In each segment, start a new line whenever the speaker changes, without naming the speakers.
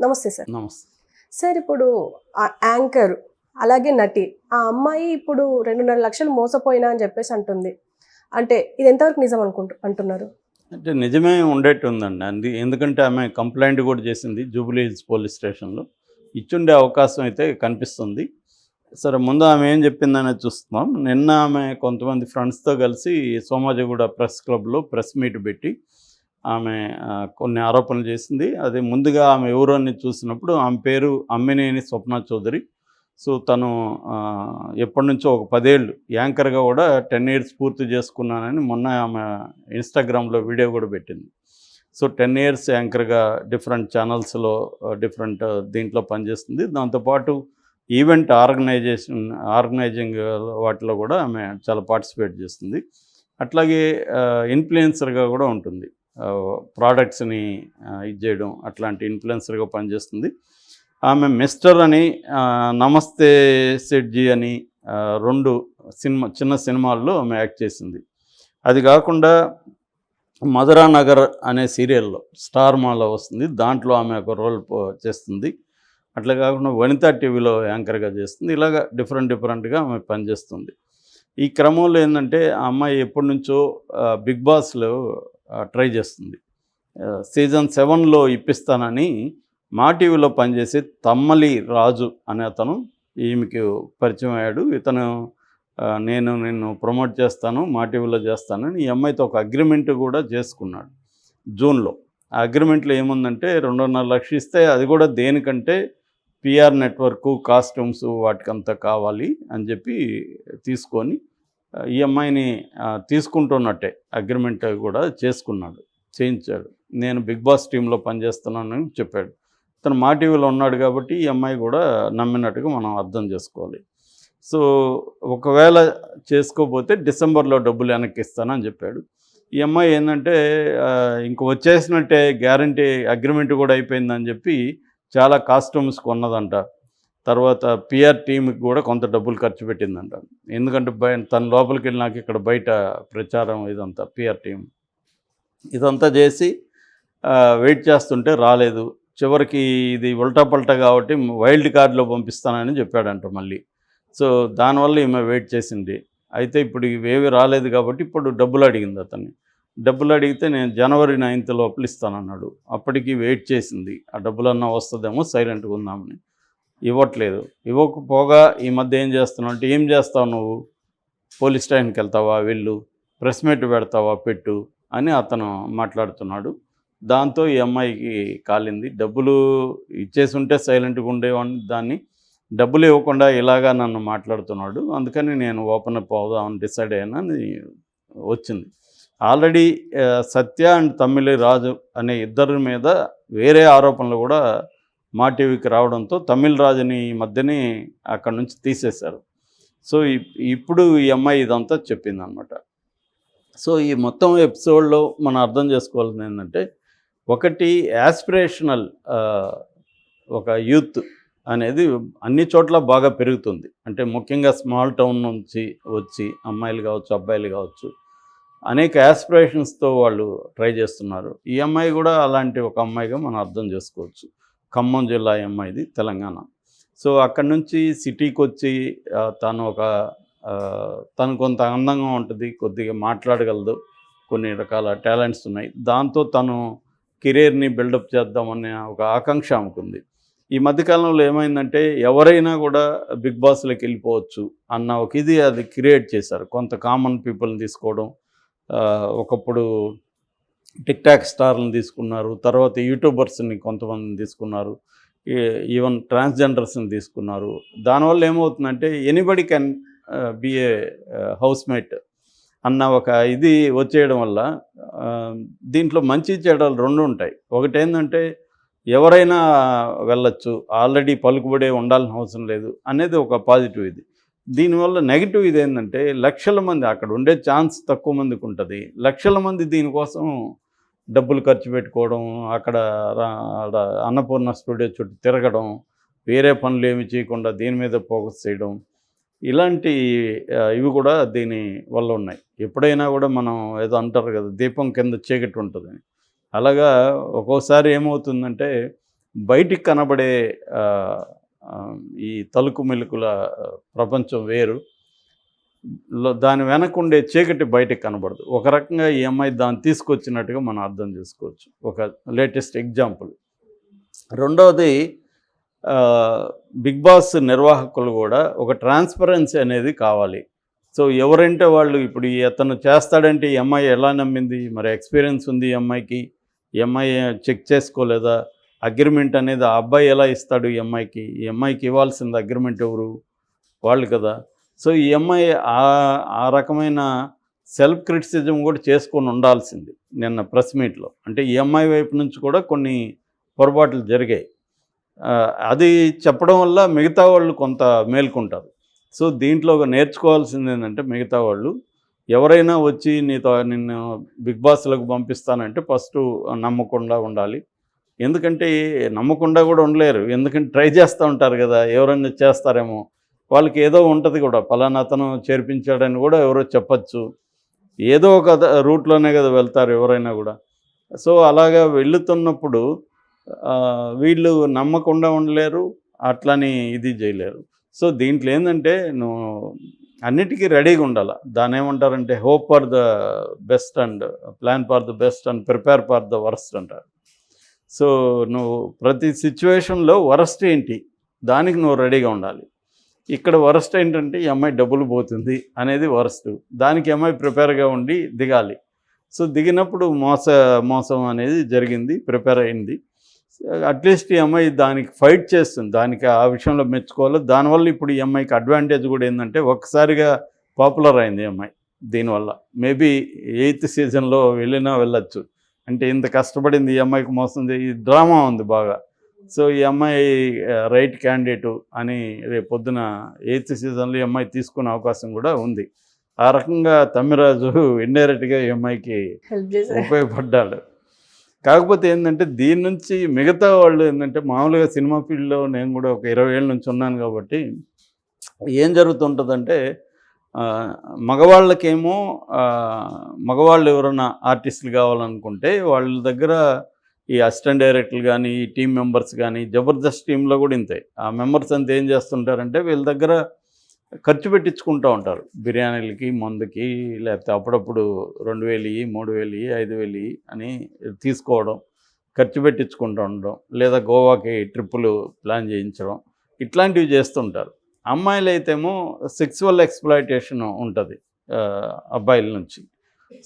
నమస్తే సార్.
నమస్తే.
సార్ ఇప్పుడు యాంకర్ అలాగే నటి ఆ అమ్మాయి ఇప్పుడు 2.5 లక్షలు మోసపోయినా అని చెప్పేసి అంటుంది. అంటే ఇది ఎంతవరకు నిజం అంటున్నారు?
అంటే నిజమే ఉండేట్టు ఉందండి. ఎందుకంటే ఆమె కంప్లైంట్ కూడా చేసింది జూబ్లీ హిల్స్ పోలీస్ స్టేషన్లో. ఇచ్చుండే అవకాశం అయితే కనిపిస్తుంది. సరే, ముందు ఆమె ఏం చెప్పిందనేది చూస్తున్నాం. నిన్న ఆమె కొంతమంది ఫ్రెండ్స్తో కలిసి సోమాజిగూడ ప్రెస్ క్లబ్లో ప్రెస్ మీట్ పెట్టి ఆమె కొన్ని ఆరోపణలు చేసింది. అది ముందుగా ఆమె ఎవరు అని చూసినప్పుడు ఆమె పేరు అమ్మినేని స్వప్న చౌదరి. సో తను ఎప్పటి నుంచో ఒక 10 ఏళ్ళు యాంకర్గా కూడా 10 ఇయర్స్ పూర్తి చేసుకున్నానని మొన్న ఆమె ఇన్స్టాగ్రామ్లో వీడియో కూడా పెట్టింది. సో 10 ఇయర్స్ యాంకర్గా డిఫరెంట్ ఛానల్స్లో డిఫరెంట్ దీంట్లో పనిచేస్తుంది. దాంతోపాటు ఈవెంట్ ఆర్గనైజింగ్ వాటిలో కూడా ఆమె చాలా పార్టిసిపేట్ చేస్తుంది. అట్లాగే ఇన్ఫ్లుయెన్సర్గా కూడా ఉంటుంది. ప్రోడక్ట్స్ని ఇది చేయడం అట్లాంటి ఇన్ఫ్లుయెన్సర్గా పనిచేస్తుంది. ఆమె మిస్టర్ అని నమస్తే సెట్జీ అని 2 చిన్న సినిమాల్లో ఆమె యాక్ట్ చేసింది. అది కాకుండా మధురా నగర్ అనే సీరియల్లో స్టార్ మాలో వస్తుంది. దాంట్లో ఆమె ఒక రోల్ చేస్తుంది. అట్లా కాకుండా వనితా టీవీలో యాంకర్గా చేస్తుంది. ఇలాగ డిఫరెంట్గా ఆమె పనిచేస్తుంది. ఈ క్రమంలో ఏంటంటే ఆ అమ్మాయి ఎప్పటి నుంచో బిగ్ బాస్లో ట్రై చేస్తుంది. సీజన్ 7లో ఇప్పిస్తానని మా టీవీలో పనిచేసే తమ్మలి రాజు అనే అతను ఈమెకి పరిచయం అయ్యాడు. ఇతను నేను నిన్ను ప్రమోట్ చేస్తాను, మా టీవీలో చేస్తానని ఈ అమ్మాయితో ఒక అగ్రిమెంట్ కూడా చేసుకున్నాడు జూన్లో. ఆ అగ్రిమెంట్లో ఏముందంటే 2.5 లక్షలు ఇస్తే అది కూడా దేనికంటే పిఆర్ నెట్వర్క్, కాస్ట్యూమ్స్ వాటికంతా కావాలి అని చెప్పి తీసుకొని ఈ అమ్మాయిని తీసుకుంటున్నట్టే అగ్రిమెంట్ కూడా చేయించాడు. నేను బిగ్ బాస్ టీంలో పనిచేస్తున్నానని చెప్పాడు. తను మా టీవీలో ఉన్నాడు కాబట్టి ఈ అమ్మాయి కూడా నమ్మినట్టుగా మనం అర్థం చేసుకోవాలి. సో ఒకవేళ చేసుకోకపోతే డిసెంబర్లో డబ్బులు వెనక్కి ఇస్తానని చెప్పాడు. ఈ అమ్మాయి ఏంటంటే ఇంక వచ్చేసినట్టే గ్యారంటీ అగ్రిమెంట్ కూడా అయిపోయిందని చెప్పి చాలా కాస్ట్యూమ్స్ కొన్నదంట. తర్వాత పిఆర్ టీంకి కూడా కొంత డబ్బులు ఖర్చు పెట్టిందంట. ఎందుకంటే తన లోపలికి వెళ్ళి నాకు ఇక్కడ బయట ప్రచారం ఇదంతా పిఆర్ టీం ఇదంతా చేసి వెయిట్ చేస్తుంటే రాలేదు. చివరికి ఇది ఉల్టా పల్టా కాబట్టి వైల్డ్ కార్డులో పంపిస్తానని చెప్పాడంట మళ్ళీ. సో దానివల్ల ఈమె వెయిట్ చేసింది. అయితే ఇప్పుడు ఇవేవి రాలేదు కాబట్టి ఇప్పుడు డబ్బులు అడిగింది అతన్ని. డబ్బులు అడిగితే నేను జనవరి 9th లోపల ఇస్తానన్నాడు. అప్పటికి వెయిట్ చేసింది. ఆ డబ్బులన్నా వస్తుందేమో సైలెంట్గా ఉందామని. ఇవ్వట్లేదు. ఇవ్వకపోగా ఈ మధ్య ఏం చేస్తున్నావు అంటే, ఏం చేస్తావు నువ్వు, పోలీస్ స్టేషన్కి వెళ్తావా, వెళ్ళు, ప్రెస్ మీట్ పెడతావా, పెట్టు అని అతను మాట్లాడుతున్నాడు. దాంతో ఈ అమ్మాయికి కాలింది. డబ్బులు ఇచ్చేసి ఉంటే సైలెంట్గా ఉండేవాడిని, దాన్ని డబ్బులు ఇవ్వకుండా ఇలాగా నన్ను మాట్లాడుతున్నాడు, అందుకని నేను ఓపెన్ అప్ అవుదామని డిసైడ్ అయ్యానని వచ్చింది. ఆల్రెడీ సత్య అండ్ తమ్మిలి రాజు అనే ఇద్దరి మీద వేరే ఆరోపణలు కూడా మా టీవీకి రావడంతో తమిళ్ రాజుని ఈ మధ్యనే అక్కడి నుంచి తీసేశారు. సో ఇప్పుడు ఈ అమ్మాయి ఇదంతా చెప్పిందనమాట. సో ఈ మొత్తం ఎపిసోడ్లో మనం అర్థం చేసుకోవాల్సింది ఏంటంటే, ఒకటి యాస్పిరేషనల్ ఒక యూత్ అనేది అన్ని చోట్ల బాగా పెరుగుతుంది. అంటే ముఖ్యంగా స్మాల్ టౌన్ నుంచి వచ్చి అమ్మాయిలు కావచ్చు, అబ్బాయిలు కావచ్చు, అనేక యాస్పిరేషన్స్తో వాళ్ళు ట్రై చేస్తున్నారు. ఈ అమ్మాయి కూడా అలాంటి ఒక అమ్మాయిగా మనం అర్థం చేసుకోవచ్చు. ఖమ్మం జిల్లా అమ్మాయిది, తెలంగాణ. సో అక్కడి నుంచి సిటీకి వచ్చి తను కొంత అందంగా ఉంటుంది, కొద్దిగా మాట్లాడగలదు, కొన్ని రకాల టాలెంట్స్ ఉన్నాయి. దాంతో తను కెరీర్ని బిల్డప్ చేద్దామనే ఒక ఆకాంక్ష ఆమెకుంది. ఈ మధ్యకాలంలో ఏమైందంటే ఎవరైనా కూడా బిగ్ బాస్లోకి వెళ్ళిపోవచ్చు అన్న ఒక అది క్రియేట్ చేశారు. కొంత కామన్ పీపుల్ని తీసుకోవడం, ఒకప్పుడు టిక్ టాక్ స్టార్లను తీసుకున్నారు, తర్వాత యూట్యూబర్స్ని కొంతమందిని తీసుకున్నారు, ఈవెన్ ట్రాన్స్జెండర్స్ని తీసుకున్నారు. దానివల్ల ఏమవుతుందంటే anybody can be a housemate అన్న ఒక వచ్చేయడం వల్ల దీంట్లో మంచి చెడ్డలు 2 ఉంటాయి. ఒకటి ఏంటంటే ఎవరైనా వెళ్ళచ్చు, ఆల్రెడీ పలుకుబడే ఉండాల్సిన అవసరం లేదు అనేది ఒక పాజిటివ్. దీనివల్ల నెగిటివ్ ఏంటంటే లక్షల మంది అక్కడ ఉండే ఛాన్స్ తక్కువ మందికి ఉంటుంది. లక్షల మంది దీనికోసం డబ్బులు ఖర్చు పెట్టుకోవడం, అక్కడ అన్నపూర్ణ స్టూడియో చుట్టూ తిరగడం, వేరే పనులు ఏమి చేయకుండా దీని మీద ఫోకస్ చేయడం, ఇలాంటి ఇవి కూడా దీని వల్ల ఉన్నాయి. ఎప్పుడైనా కూడా మనం ఏదో అంటారు కదా, దీపం కింద చీకటి ఉంటుందని. అలాగా ఒక్కోసారి ఏమవుతుందంటే బయటికి కనబడే ఆ, ఆ, ఈ తలుకు మెలుకుల ప్రపంచం వేరు, దాని వెనక ఉండే చీకటి బయటకు కనబడదు. ఒక రకంగా ఈ అమ్మాయి దాన్ని తీసుకొచ్చినట్టుగా మనం అర్థం చేసుకోవచ్చు. ఒక లేటెస్ట్ ఎగ్జాంపుల్. రెండవది, ఆ, బిగ్ బాస్ నిర్వాహకులు కూడా ఒక ట్రాన్స్పరెన్సీ అనేది కావాలి. సో ఎవరంటే వాళ్ళు, ఇప్పుడు ఈ అతను చేస్తాడంటే ఈ అమ్మాయి ఎలా నమ్మింది, మరి ఎక్స్పీరియన్స్ ఉంది ఈ అమ్మాయికి, ఈ అమ్మాయి చెక్ చేసుకోలేదా, అగ్రిమెంట్ అనేది ఆ అబ్బాయి ఎలా ఇస్తాడు ఈ అమ్మాయికి ఇవ్వాల్సింది అగ్రిమెంట్ ఎవరు, వాళ్ళు కదా. సో ఈ అమ్మాయి ఆ రకమైన సెల్ఫ్ క్రిటిసిజం కూడా చేసుకొని ఉండాల్సింది నిన్న ప్రెస్ మీట్లో. అంటే ఈ అమ్మాయి వైపు నుంచి కూడా కొన్ని పొరపాట్లు జరిగాయి. అది చెప్పడం వల్ల మిగతా వాళ్ళు కొంత మేల్కొంటారు. సో దీంట్లో నేర్చుకోవాల్సింది ఏంటంటే, మిగతా వాళ్ళు ఎవరైనా వచ్చి నిన్ను బిగ్ బాస్లకు పంపిస్తానంటే ఫస్ట్ నమ్మకుండా ఉండాలి. ఎందుకంటే నమ్మకుండా కూడా ఉండలేరు, ఎందుకంటే ట్రై చేస్తూ ఉంటారు కదా, ఎవరైనా చేస్తారేమో, వాళ్ళకి ఏదో ఉంటుంది కూడా, పలానా అతను చేర్పించాడని కూడా ఎవరో చెప్పచ్చు, ఏదో ఒక రూట్లోనే కదా వెళ్తారు ఎవరైనా కూడా. సో అలాగా వెళుతున్నప్పుడు వీళ్ళు నమ్మకుండా ఉండలేరు, అట్లని ఇది చేయలేరు. సో దీంట్లో ఏంటంటే, నువ్వు అన్నిటికీ రెడీగా ఉండాలి. దాన్ని ఏమంటారంటే hope for the best and plan for the best and prepare for the worst అంటారు. సో నువ్వు ప్రతి సిచ్యువేషన్లో వరస్ట్ ఏంటి దానికి నువ్వు రెడీగా ఉండాలి. ఇక్కడ వరస్ట్ ఏంటంటే ఈ అమ్మాయి డబ్బులు పోతుంది అనేది వరస్ట్, దానికి అమ్మాయి ప్రిపేర్గా ఉండి దిగాలి. సో దిగినప్పుడు మోసం అనేది జరిగింది, ప్రిపేర్ అయింది. అట్లీస్ట్ ఈ అమ్మాయి దానికి ఫైట్ చేస్తుంది, దానికి ఆ విషయంలో మెచ్చుకోవాలి. దానివల్ల ఇప్పుడు ఈ అమ్మాయికి అడ్వాంటేజ్ కూడా ఏంటంటే, ఒక్కసారిగా పాపులర్ అయింది ఈ అమ్మాయి దీనివల్ల. మేబీ 8th సీజన్లో వెళ్ళొచ్చు. అంటే ఇంత కష్టపడింది ఈ అమ్మాయికి మోసం ఈ డ్రామా ఉంది బాగా. సో ఈ అమ్మాయి రైట్ క్యాండిడేటు అని రేపు పొద్దున 8th సీజన్లో ఈ అమ్మాయి తీసుకునే అవకాశం కూడా ఉంది. ఆ రకంగా తమ్మిరాజు ఇండైరెక్ట్గా ఈ అమ్మాయికి ఉపయోగపడ్డాడు. కాకపోతే ఏంటంటే, దీని నుంచి మిగతా వాళ్ళు ఏంటంటే, మామూలుగా సినిమా ఫీల్డ్లో నేను కూడా ఒక 20 ఏళ్ళ నుంచి ఉన్నాను కాబట్టి ఏం జరుగుతుంటుందంటే, మగవాళ్ళకేమో మగవాళ్ళు ఎవరైనా ఆర్టిస్టులు కావాలనుకుంటే వాళ్ళ దగ్గర ఈ అసిస్టెంట్ డైరెక్టర్లు కానీ, ఈ టీం మెంబర్స్ కానీ, జబర్దస్త్ టీంలో కూడా ఇంతే. ఆ మెంబర్స్ అంతా ఏం చేస్తుంటారంటే, వీళ్ళ దగ్గర ఖర్చు పెట్టించుకుంటూ ఉంటారు, బిర్యానీలకి, మందుకి, లేకపోతే అప్పుడప్పుడు 2000, 3000, 5000 అని తీసుకోవడం, ఖర్చు పెట్టించుకుంటూ ఉండడం, లేదా గోవాకి ట్రిప్పులు ప్లాన్ చేయించడం, ఇట్లాంటివి చేస్తుంటారు. అమ్మాయిలు అయితేమో సెక్సువల్ ఎక్స్‌ప్లాయిటేషన్ ఉంటుంది అబ్బాయిల నుంచి.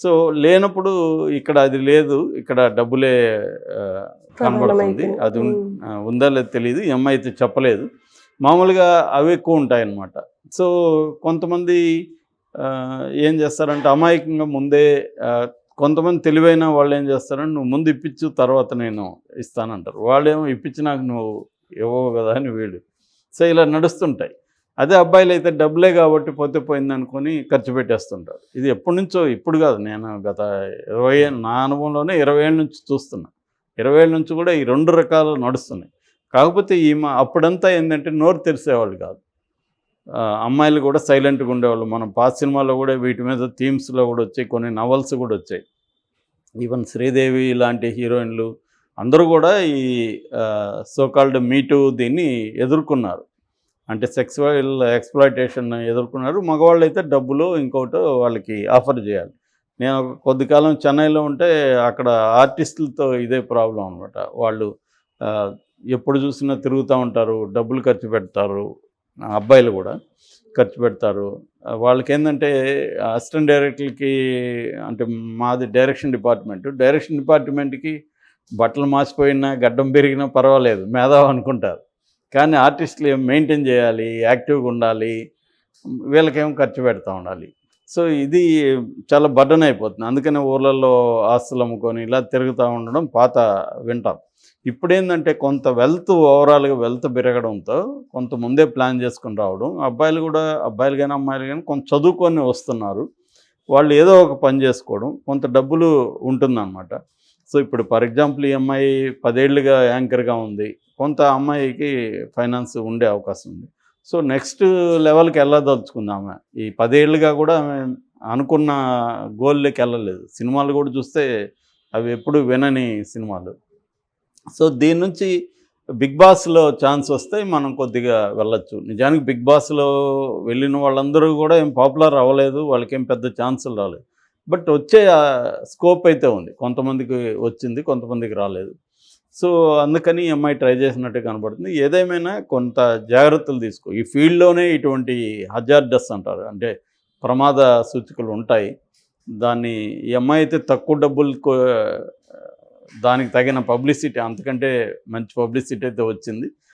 సో లేనప్పుడు ఇక్కడ అది లేదు, ఇక్కడ డబ్బులే కనబడుతుంది. అది ఉందా లేదో తెలియదు, ఈ అమ్మాయి అయితే చెప్పలేదు. మామూలుగా అవి ఎక్కువ ఉంటాయన్నమాట. సో కొంతమంది ఏం చేస్తారంటే, అమాయకంగా ముందే కొంతమంది తెలివైన వాళ్ళు ఏం చేస్తారంటే, నువ్వు ముందు ఇప్పించు తర్వాత నేను ఇస్తానంటారు. వాళ్ళేమో ఇప్పించి నాకు నువ్వు ఇవ్వవు కదా అని వీళ్ళు. సో ఇలా నడుస్తుంటాయి. అదే అబ్బాయిలు అయితే డబ్బులే కాబట్టి పోతే పోయిందనుకొని ఖర్చు పెట్టేస్తుంటారు. ఇది ఎప్పటి నుంచో, ఇప్పుడు కాదు, నేను గత 20 నా అనుభవంలోనే 20 ఏళ్ళ నుంచి చూస్తున్నా. 20 ఏళ్ళ నుంచి కూడా ఈ 2 రకాలు నడుస్తున్నాయి. కాకపోతే అప్పుడంతా ఏంటంటే నోరు తెరిసేవాళ్ళు కాదు, అమ్మాయిలు కూడా సైలెంట్గా ఉండేవాళ్ళు. మనం పాత సినిమాలో కూడా వీటి మీద థీమ్స్లో కూడా వచ్చాయి, కొన్ని నవల్స్ కూడా వచ్చాయి. ఈవెన్ శ్రీదేవి లాంటి హీరోయిన్లు అందరూ కూడా ఈ సోకాల్డ్ మీటూ దీన్ని ఎదుర్కొన్నారు. అంటే సెక్సువల్ ఎక్స్‌ప్లాయిటేషన్ ఎదుర్కొన్నారు. మగవాళ్ళు అయితే డబ్బులు ఇంకోటో వాళ్ళకి ఆఫర్ చేయాలి. నేను కొద్ది కాలం చెన్నైలో ఉంటే అక్కడ ఆర్టిస్టులతో ఇదే ప్రాబ్లం అనమాట. వాళ్ళు ఎప్పుడు చూసినా తిరుగుతూ ఉంటారు, డబ్బులు ఖర్చు పెడతారు, అబ్బాయిలు కూడా ఖర్చు పెడతారు. వాళ్ళకేంటంటే అసిస్టెంట్ డైరెక్టర్లకి, అంటే మాది డైరెక్షన్ డిపార్ట్మెంట్కి బట్టలు మాసిపోయినా గడ్డం పెరిగినా పర్వాలేదు, మేధావి అనుకుంటారు. కానీ ఆర్టిస్టులు ఏం మెయింటైన్ చేయాలి, యాక్టివ్గా ఉండాలి, వీళ్ళకేమో ఖర్చు పెడతా ఉండాలి. సో ఇది చాలా బర్డెన్ అయిపోతుంది. అందుకనే ఊర్లలో ఆస్తులు అమ్ముకొని ఇలా తిరుగుతూ ఉండడం పాత వింటాం. ఇప్పుడేంటంటే కొంత ఓవరాల్గా వెల్త్ పెరగడంతో కొంత ముందే ప్లాన్ చేసుకుని రావడం, అబ్బాయిలు కానీ అమ్మాయిలు కానీ కొంత చదువుకొని వస్తున్నారు, వాళ్ళు ఏదో ఒక పని చేసుకోవడం, కొంత డబ్బులు ఉంటుందన్నమాట. సో ఇప్పుడు ఫర్ ఎగ్జాంపుల్ ఈ అమ్మాయి 10 ఏళ్ళుగా యాంకర్గా ఉంది, కొంత అమ్మాయికి ఫైనాన్స్ ఉండే అవకాశం ఉంది. సో నెక్స్ట్ లెవెల్కి వెళ్ళదలుచుకుంది ఆమె. ఈ 10 ఏళ్ళుగా కూడా ఆమె అనుకున్న గోల్లోకి వెళ్ళలేదు. సినిమాలు కూడా చూస్తే అవి ఎప్పుడు వినని సినిమాలు. సో దీని నుంచి బిగ్ బాస్లో ఛాన్స్ వస్తే మనం కొద్దిగా వెళ్ళొచ్చు. నిజానికి బిగ్ బాస్లో వెళ్ళిన వాళ్ళందరూ కూడా ఏం పాపులర్ అవ్వలేదు, వాళ్ళకేం పెద్ద ఛాన్సులు రాలేదు. బట్ వచ్చే స్కోప్ అయితే ఉంది. కొంతమందికి వచ్చింది, కొంతమందికి రాలేదు. సో అందుకని ఈ అమ్మాయి ట్రై చేసినట్టు కనబడుతుంది. ఏదేమైనా కొంత జాగ్రత్తలు తీసుకో. ఈ ఫీల్డ్లోనే ఇటువంటి హజార్డస్ అంటారు, అంటే ప్రమాద సూచికలు ఉంటాయి. దాన్ని ఈ అమ్మాయి అయితే తక్కువ డబ్బులు దానికి తగిన పబ్లిసిటీ, అంతకంటే మంచి పబ్లిసిటీ అయితే వచ్చింది.